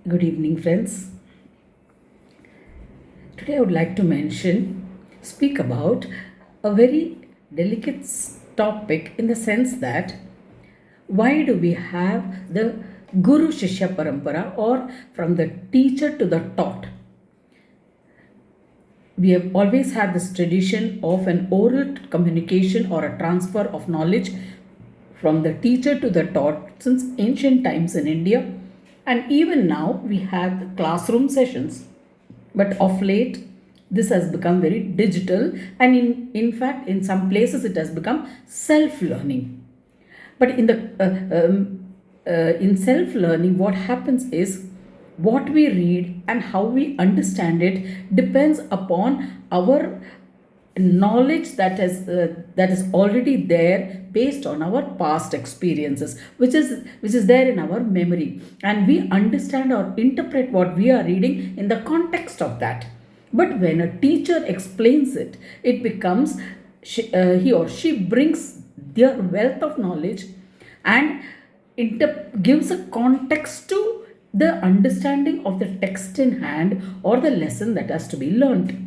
Good evening, friends. Today I would like to speak about a very delicate topic in the sense that why do we have the Guru Shishya Parampara, or from the teacher to the taught? We have always had this tradition of an oral communication or a transfer of knowledge from the teacher to the taught since ancient times in India, and even now we have the classroom sessions. But of late, this has become very digital, and in fact, in some places, it has become self learning. But in self learning, what happens is what we read and how we understand it depends upon our knowledge that is already there based on our past experiences, which is there in our memory, and we understand or interpret what we are reading in the context of that. But when a teacher explains it, it becomes he or she brings their wealth of knowledge and gives a context to the understanding of the text in hand or the lesson that has to be learned.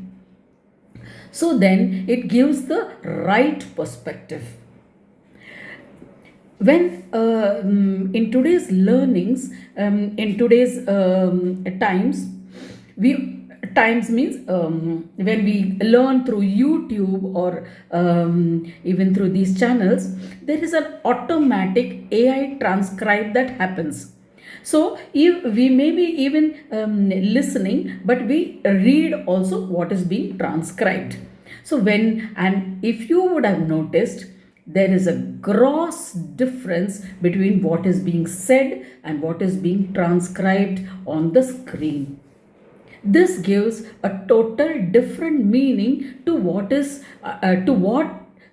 So then it gives the right perspective. When in today's learnings, in today's times, times means when we learn through YouTube or even through these channels, there is an automatic AI transcribe that happens. So if we may be even listening, but we read also what is being transcribed. So if you would have noticed, there is a gross difference between what is being said and what is being transcribed on the screen. This gives a total different meaning to what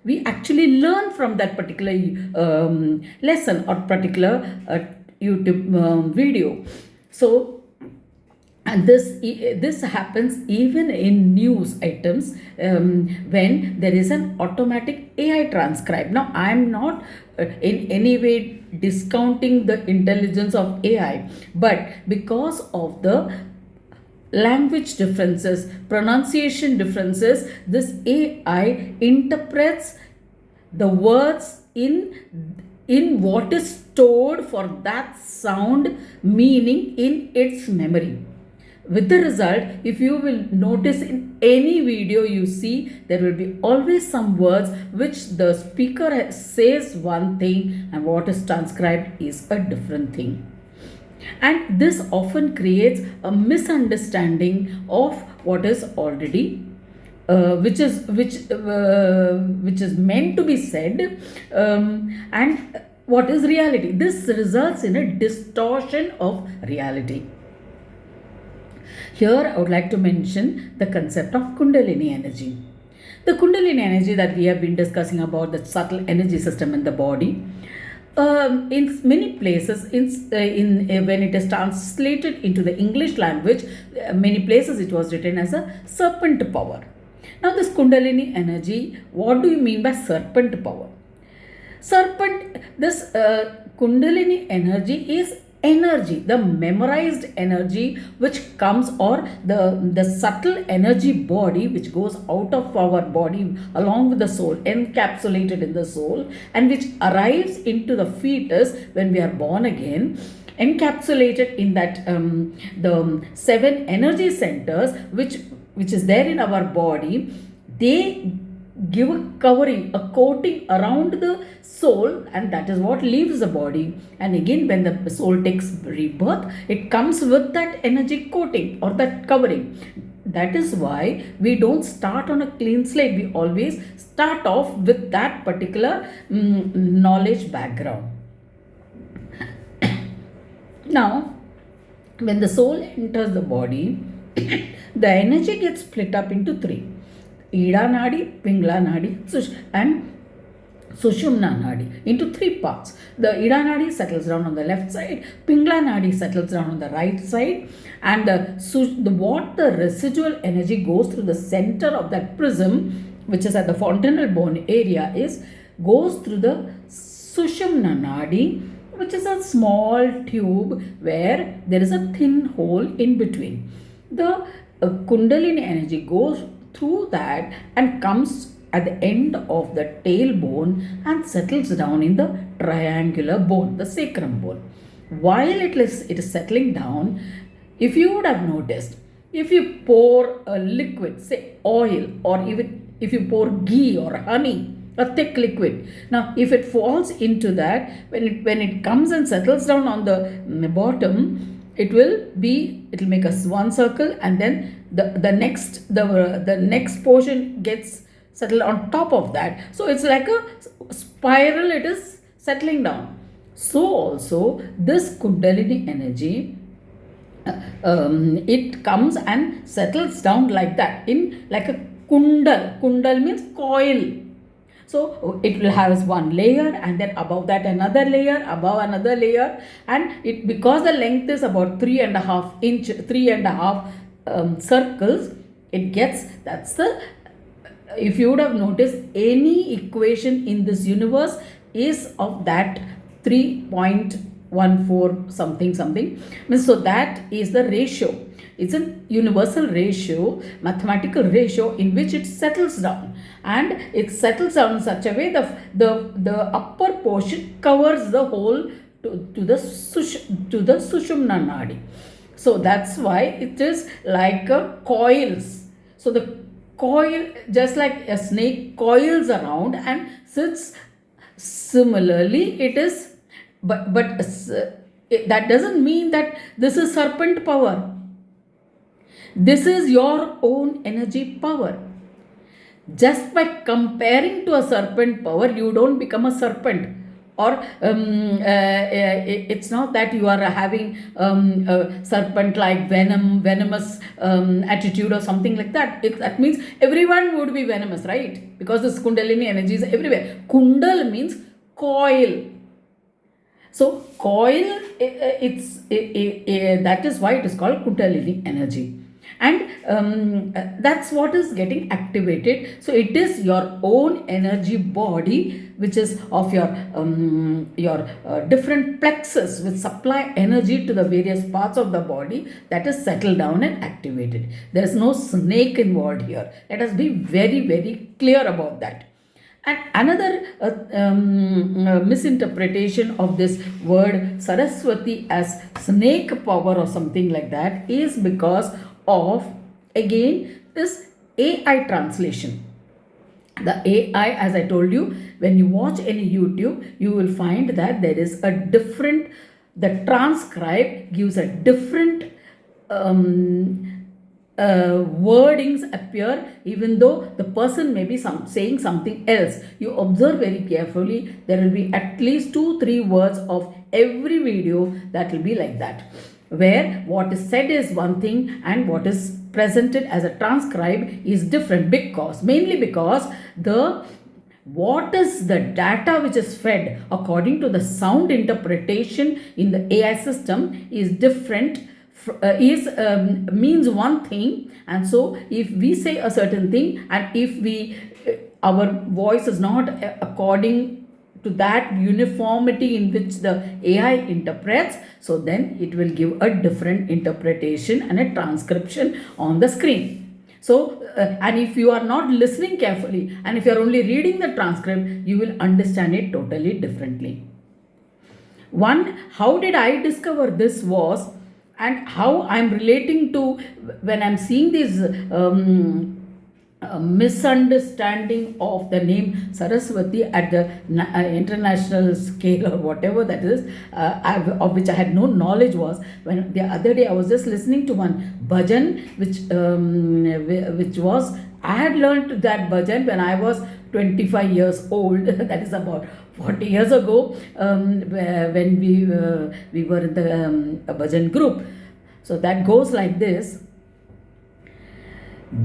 we actually learn from that particular lesson or particular YouTube video. So, and this happens even in news items when there is an automatic AI transcribe. Now, I am not in any way discounting the intelligence of AI, but because of the language differences, pronunciation differences, this AI interprets the words in what is stored for that sound meaning in its memory. With the result, if you will notice in any video you see, there will be always some words which the speaker says one thing and what is transcribed is a different thing. And this often creates a misunderstanding of what is already which is meant to be said, and what is reality. This results in a distortion of reality. Here I would like to mention the concept of Kundalini energy. The Kundalini energy that we have been discussing about, the subtle energy system in the body, in many places, when it is translated into the English language, many places it was written as a serpent power. Now, this Kundalini energy, what do you mean by serpent power? This Kundalini energy is energy, the memorized energy which comes, or the subtle energy body which goes out of our body along with the soul, encapsulated in the soul, and which arrives into the fetus when we are born again, encapsulated in that the 7 energy centers which is there in our body. They give a covering, a coating around the soul, and that is what leaves the body. And again, when the soul takes rebirth, it comes with that energy coating or that covering. That is why we don't start on a clean slate. We always start off with that particular knowledge background. Now, when the soul enters the body, the energy gets split up into 3: Ida Nadi, Pingla Nadi, and Sushumna Nadi, into 3 parts. The Ida Nadi settles down on the left side, Pingla Nadi settles down on the right side, and the residual energy goes through the center of that prism, which is at the fontanel bone area, goes through the Sushumna Nadi, which is a small tube where there is a thin hole in between. The Kundalini energy goes through that and comes at the end of the tailbone and settles down in the triangular bone, the sacrum bone. While it is settling down, if you would have noticed, if you pour a liquid, say oil, or even if you pour ghee or honey, a thick liquid. Now, if it falls into that, when it comes and settles down on the bottom, it will make us one circle, and then the next portion gets settled on top of that. So it's like a spiral. It is settling down. So also this Kundalini energy, it comes and settles down like that, in like a kundal. Kundal means coil. So it will have one layer, and then above that another layer, above another layer, and it, because the length is about 3.5 inch, 3.5 circles, it gets, that's the, if you would have noticed, any equation in this universe is of that 3.14 something. So that is the ratio. It's a universal ratio, mathematical ratio, in which it settles down, and it settles down in such a way the upper portion covers the whole to the Sushumna Nadi. So that's why it is like a coils. So the coil, just like a snake coils around and sits, similarly it is, but that doesn't mean that this is serpent power. This is your own energy power. Just by comparing to a serpent power, you don't become a serpent. Or it's not that you are having a serpent-like venomous attitude or something like that. That means everyone would be venomous, right? Because this Kundalini energy is everywhere. Kundal means coil. So coil, that is why it is called Kundalini energy. And that's what is getting activated. So it is your own energy body, which is of your different plexus, which supply energy to the various parts of the body, that is settled down and activated. There is no snake involved here. Let us be very, very clear about that. And another misinterpretation of this word Saraswati as snake power or something like that is because of, again, this AI translation. The AI, as I told you, when you watch any YouTube, you will find that there is a different, the transcribe gives a different wordings appear, even though the person may be saying something else. You observe very carefully, there will be at least 2-3 words of every video that will be like that, where what is said is one thing and what is presented as a transcribe is different, mainly because what is the data which is fed according to the sound interpretation in the AI system is different, means one thing. And so if we say a certain thing, and if our voice is not according to that uniformity in which the AI interprets, so then it will give a different interpretation and a transcription on the screen. So, and if you are not listening carefully, and if you are only reading the transcript, you will understand it totally differently. How did I discover this was, and how I'm relating to when I'm seeing these misunderstanding of the name Saraswati at the international scale or whatever that is, of which I had no knowledge, was when the other day I was just listening to one bhajan, which was, I had learned that bhajan when I was 25 years old. That is about 40 years ago, when we were in the bhajan group. So that goes like this.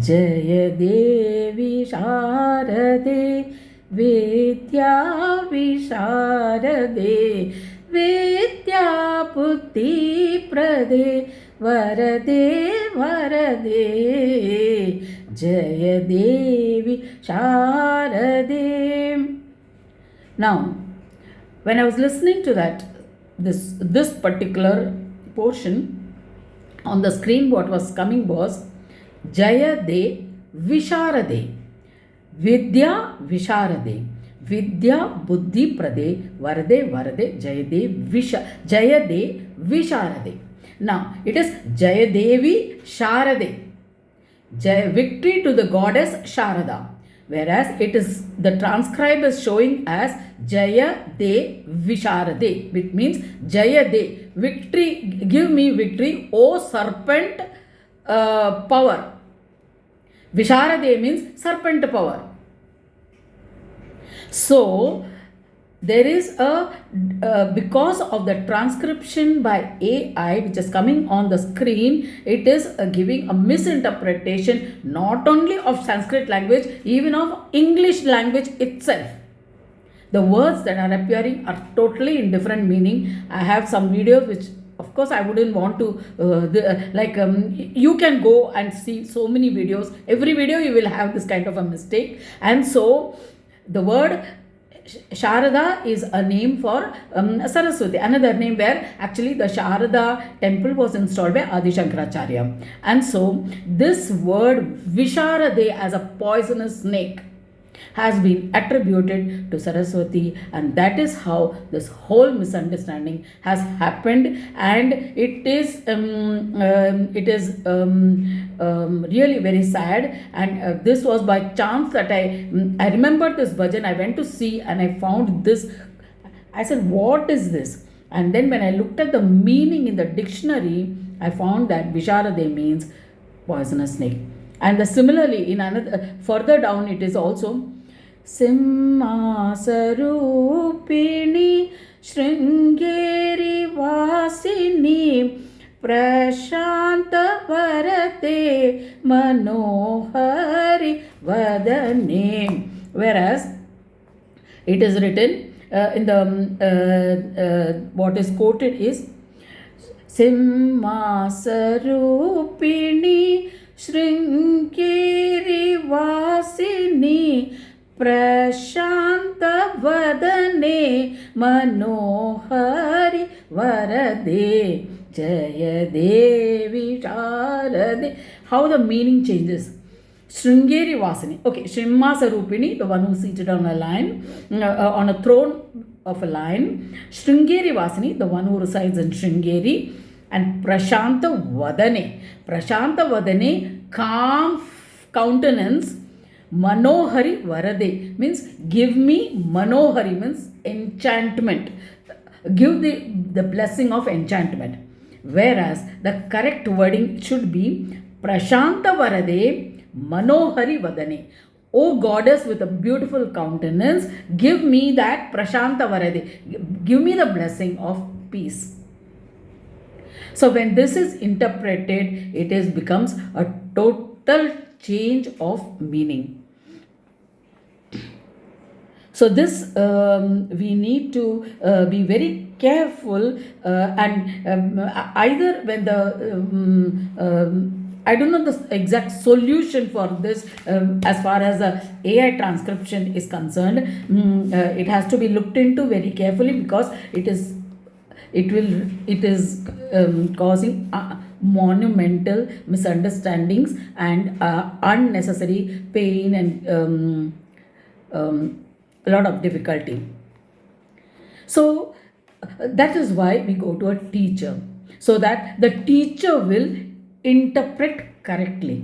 Jaya Devi Sharade Vidya Visharade Vidya Buddhi Prade Varade Varade Jaya Devi Sharade. Now, when I was listening to that this particular portion on the screen, what was coming was Jayade Visharade, Vidya Visharade, Vidya Buddhi Prade, Varade Varade, Jayade Visharade. Now it is Jayadevi Sharade, victory to the goddess Sharada, whereas it is the transcribe is showing as Jaya De Visharade, which means Jaya De, victory, give me victory, O serpent power. Visharade means serpent power. So there is because of the transcription by AI which is coming on the screen, it is giving a misinterpretation not only of Sanskrit language, even of English language itself. The words that are appearing are totally in different meaning. I have some videos which of course I wouldn't want to you can go and see so many videos. Every video you will have this kind of a mistake. And so the word Sharada is a name for Saraswati, another name where actually the Sharada temple was installed by Adi Shankaracharya. And so this word Visharade as a poisonous snake has been attributed to Saraswati, and that is how this whole misunderstanding has happened. And it is really very sad. And this was by chance that I remembered this bhajan. I went to see and I found this. I said, what is this? And then when I looked at the meaning in the dictionary, I found that Visharade means poisonous snake. And similarly, in another further down, it is also Simhasarupini Sringeri Vasini Prashanta Varate Manohari Vadane. Whereas it is written in the what is quoted is Simhasarupini Sringeri Vasini Prashanta Vadane Manohari Varade Jayadevi Sharade. How the meaning changes. Sringeri Vasini. Okay, Simhasarupini, the one who is seated on a lion, on a throne of a lion. Sringeri Vasini, the one who resides in Sringeri. And Prashanta Vadane. Prashanta Vadane, calm countenance. Manohari Varade means give me. Manohari means enchantment. Give the blessing of enchantment. Whereas the correct wording should be Prashanta Varade Manohari Vadane. O goddess with a beautiful countenance, give me that Prashanta Varade. Give me the blessing of peace. So when this is interpreted, it becomes a total change of meaning. So this we need to be very careful and either when the I don't know the exact solution for this as far as the AI transcription is concerned. It has to be looked into very carefully because it is causing monumental misunderstandings and unnecessary pain and a lot of difficulty. So that is why we go to a teacher, so that the teacher will interpret correctly,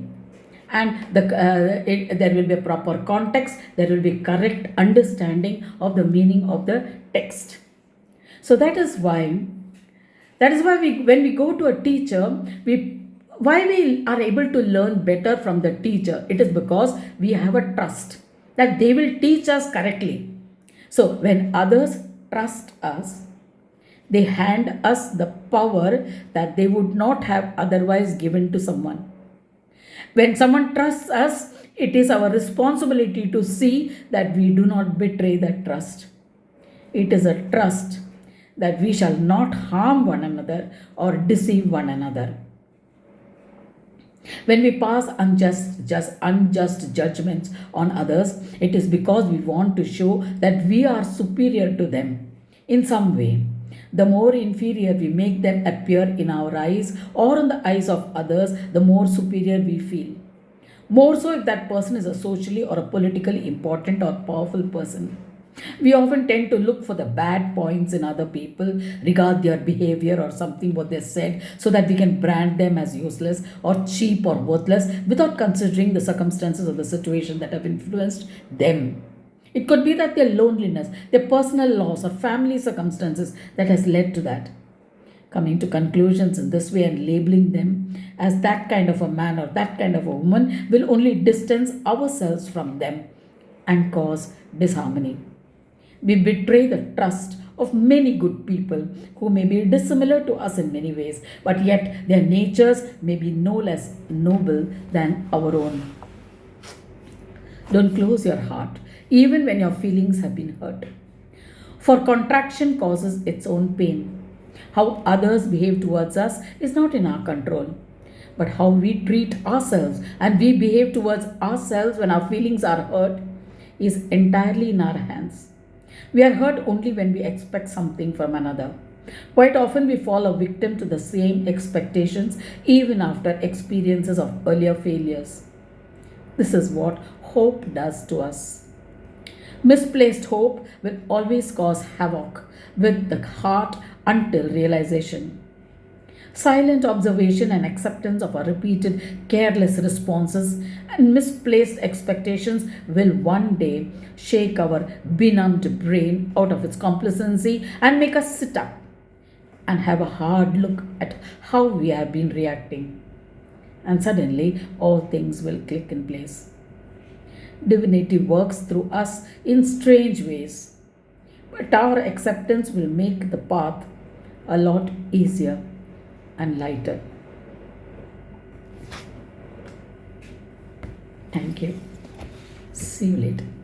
and there will be a proper context, there will be correct understanding of the meaning of the text. So that is why when we go to a teacher, why we are able to learn better from the teacher, it is because we have a trust that they will teach us correctly. So when others trust us, they hand us the power that they would not have otherwise given to someone. When someone trusts us, it is our responsibility to see that we do not betray that trust. It is a trust that we shall not harm one another or deceive one another. When we pass unjust judgments on others, it is because we want to show that we are superior to them in some way. The more inferior we make them appear in our eyes or in the eyes of others, the more superior we feel. More so if that person is a socially or a politically important or powerful person. We often tend to look for the bad points in other people, regard their behavior or something what they said, so that we can brand them as useless or cheap or worthless without considering the circumstances of the situation that have influenced them. It could be that their loneliness, their personal loss, or family circumstances that has led to that. Coming to conclusions in this way and labeling them as that kind of a man or that kind of a woman will only distance ourselves from them and cause disharmony. We betray the trust of many good people who may be dissimilar to us in many ways, but yet their natures may be no less noble than our own. Don't close your heart, even when your feelings have been hurt. For contraction causes its own pain. How others behave towards us is not in our control. But how we treat ourselves and we behave towards ourselves when our feelings are hurt is entirely in our hands. We are hurt only when we expect something from another. Quite often, we fall a victim to the same expectations even after experiences of earlier failures. This is what hope does to us. Misplaced hope will always cause havoc with the heart until realization. Silent observation and acceptance of our repeated careless responses and misplaced expectations will one day shake our benumbed brain out of its complacency and make us sit up and have a hard look at how we have been reacting. And suddenly, all things will click in place. Divinity works through us in strange ways, but our acceptance will make the path a lot easier and lighter. Thank you. See you later.